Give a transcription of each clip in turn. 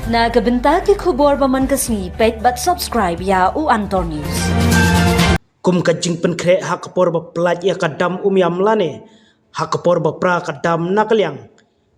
Nagabenta ki khubor baman kasni page but subscribe ya u Antor News. Kum kajing penkre hakapor ba pelaj ya kadam yam lane hakapor ba pra kadam nakaliang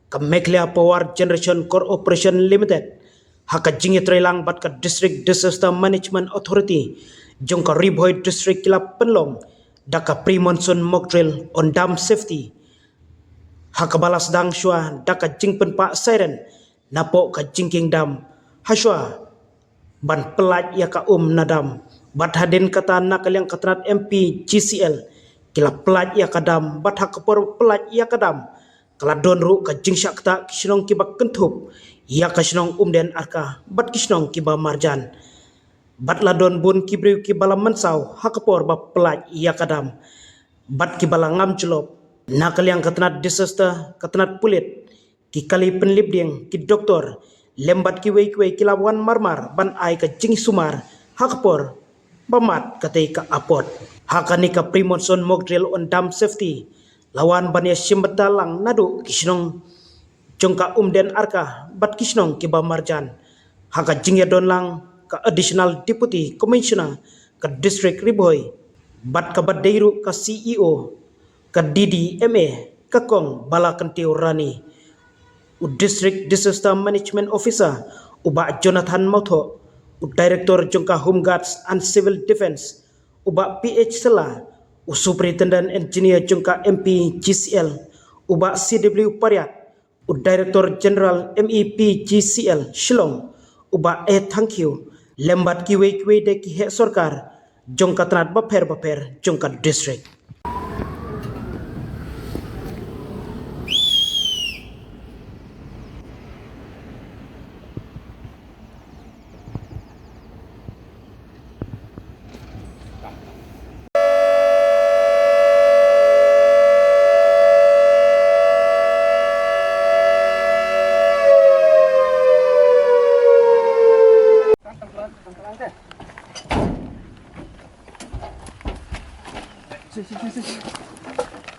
Kameklia Power Generation Corporation Limited hakajing trelang bat ka District Disaster Management Authority jong ka Riboy District kila penlong daka pre-monsoon mock drill on dam safety hakabalas dang shua daka jingpen pak siren napo ka jingking dam haswa ban pelaj ya ka nadam bat hadin kata nakaliang katrat MP GCL kila pelaj ya kadam bat hakapor pelaj ya kadam kala don ru ka jingsyak ta kisnong kiba kentup ya ka kisnong den arka bat kisnong kiba marjan bat ladon bun kibriu kibala mensau hakapor ba pelaj ya kadam bat kibala ngam julop nakaliang katrat disaster katrat pulit ki kali penlibding ki doktor lembat ki wei kilawan marmar ban ai ka jing sumar hakapor bamat katei ka apot hakani ka pre-monsoon mock drill on dam safety lawan ban ya simbetalang nadu kisnong jongka den arka bat kisnong kiba marjan haka jing ya donlang ka additional deputy commissioner ka district Riboy bat ka badeiru ka CEO ka DDMA ka kong balakantiu rani u district disaster management officer uba Jonathan Motho u director jongka home guards and civil defense uba PH Sela u superintendent engineer jongka MP GCL uba CW Pariat u director general MEP GCL Shillong uba thank you lembat kiwe de ki he sarkar jongka tanat baper jongka district.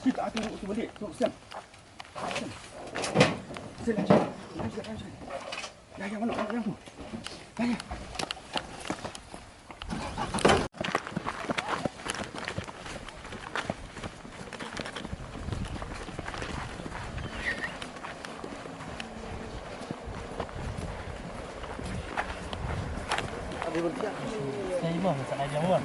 Si tak tengok tu balik, tengok siang. Siang. Yang mana yang tu? Yang. Ada bertiak. Saya mau saya jawab.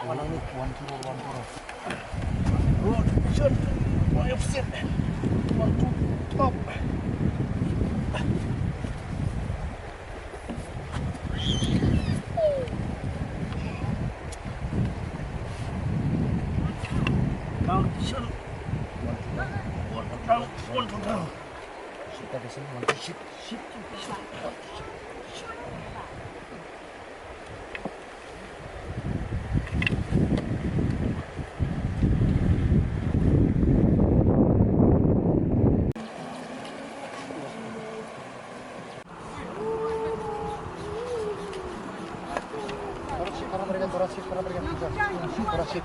Walang ni 1-2-1-4. Good, shoot. One of set. 1-2, top. Down, shoot. 1-2 down, 1-2 down. Shoot at the same one. Shoot. Korasip.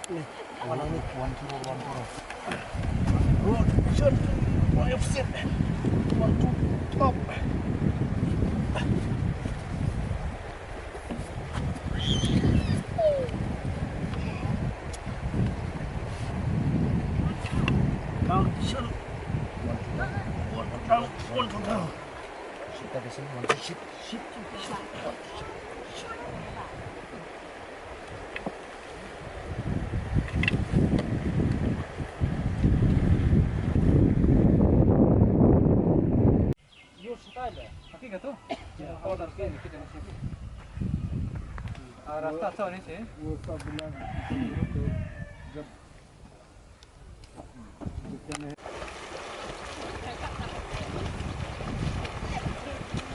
Mana ni? 1-0. Road shot. One offset. 1-2 top. Mountain. 1-2 down. Kita di sini want to shit. Kaki ka to? Oo, tarki. Kita na siya. Rasta sa ni siya.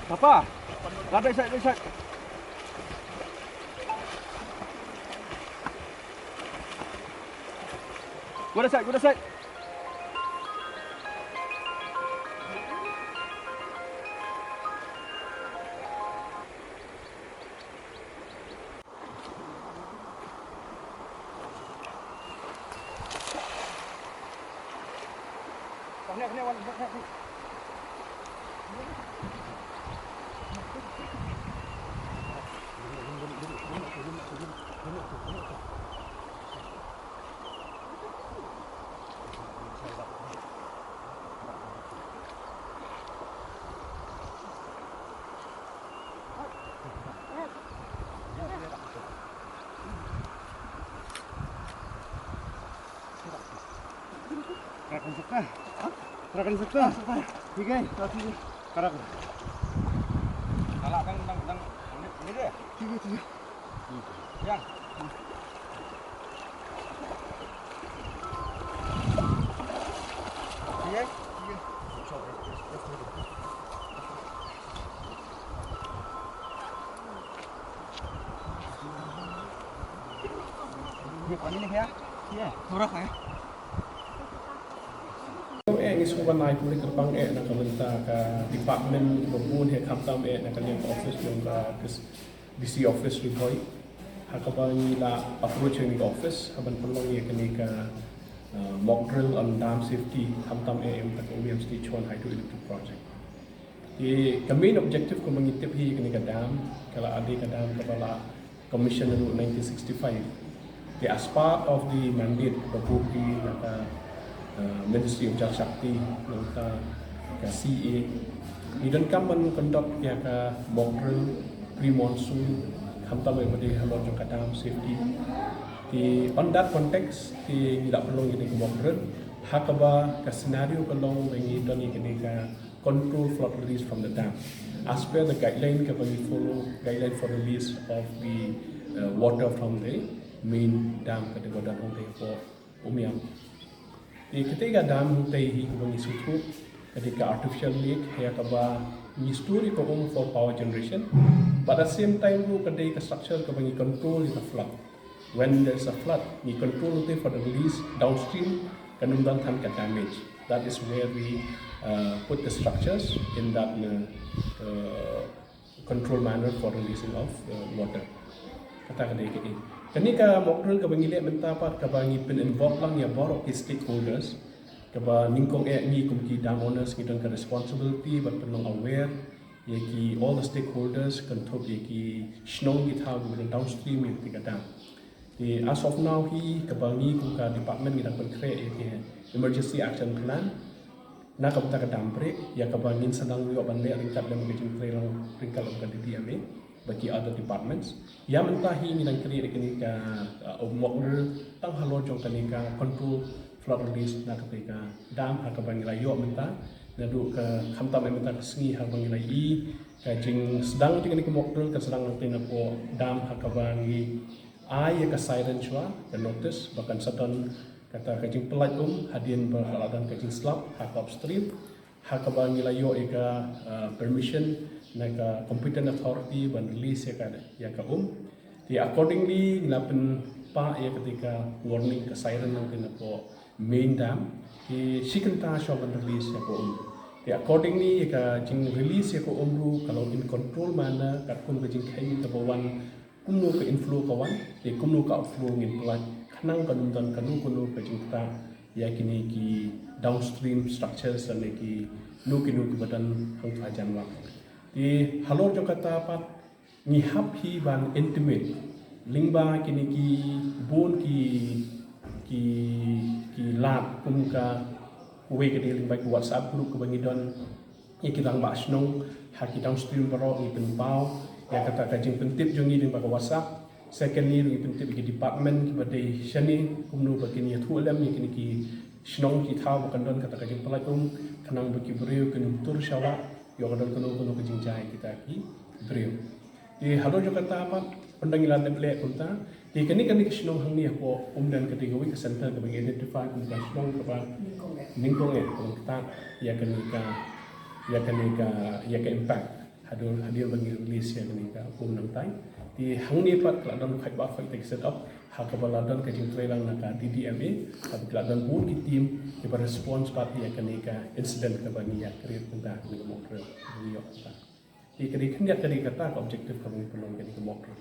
Papa, ada side. Go to side. Terakan suka. Tiga. Karak. Kalak kan ini dia. Tiga. Yang. Tiga. Ini panik ni ya. Iya. Murah ya. Isuban naik mulai terbang nak kementar ke department berbun he kamtam nak kalian office yang ke DC office report hakabang la approach ni office haban pelong ye kini ke mock drill on dam safety kamtam am tak UMM stage 1 hydroelectric project ye main objective ko mengitip hi kini ke dam kalau ada ke dam kepala commission 1965 as part of the mandate bebuki nak Ministry of Jal Shakti nota ke CA idan kaman conduct ya ke mock drill pre-monsoon hamtam ai bade halor jong kadam safety di on that context di tidak perlu ini ke mock drill hakaba ke scenario kalong mengi doni kini ke control flood release from the dam as per the guideline ke bagi follow guideline for release of the water from the main dam ke godan onte for Umiam. Di ketiga dam tei hi bagi sutu ketika artificial lake ya kaba misturi ko for power generation but at the same time ru kedai structure ko bagi control the flood when there's a flood ni control for the release downstream kanundan than ka damage that is where we put the structures in that control manner for releasing of water kata kedai ke kenika mokdril ka bangile mentapat ka bangi pin involve lang ya borok ki stakeholders ka ba ningkong ni kumki dam owners ngiton ka responsibility but penong aware ye ki all the stakeholders kan thop ye ki snong ki thau bi downstream ye ti ka dam di as of now hi ka bangi kum ka department ngitan kan create ye ki emergency action plan na ka ka dam break ya ka bangin sedang yo ban le ringkat dan ngejin trail ringkat ka di DMA bagi other departments yang mentahi ni dan create kini ka mockner tang halor jong kini ka control flood release na ketika dam ha ka bangi layo menta na du ka khamta menta kesngi ha bangi lai ka jing sedang ti kini ka mockner ka sedang nanti na po dam ha ka bangi ai ka siren chwa ka notice bahkan satan kata ka jing pelat hadin berhaladan ka jing slap ha ka upstream ha ka bangi layo ka permission naga competent authority ban release ya ka di accordingly nglapen pa ya ketika warning ke siren nang kena po main dam di sikenta show ban release ya ko di accordingly ya ka jing release ya ko ru kalau in control mana kat kun ke jing kai ta bawan kumno ke inflow kawan di kumno ka outflow ngin pelat nang kanundan kanu ka jingta ya kini ki downstream structures ane ki nu ki badan hang fajan wa ti halor jo kata pat ni hap hi ban intimate lingba kini ki bon ki lab kum ka we ke lingba ki WhatsApp group ko bangi don ikilang ba snong haki downstream baro ni penpau ya kata kajing pentip jongi lingba ko WhatsApp secondly ni pentip ki department ki badai shani kumnu bakini thu alam ni kini ki snong ki thau kan don kata kajing pelakum kanang baki breu kan tur shawa yo kadon kono kajing jai kita ki breu di halo jo kata apa pendangilan leble kunta di kini snong hang ni ako dan kategori ke center ke bagi identify kunta snong ke ba ningkong kunta ya ka impact hadir bagi release ya kani ka nang tai di hang ni pat keladon khai ba fai take set up ha ka baladon ka jing trailang na ka DDMA ka keladon pun ki team ki response pat ya kani ka incident ka bani ya create kunta ni mo pro ni yo ta di kani kata ka objective ka bani pelong kani ka mo pro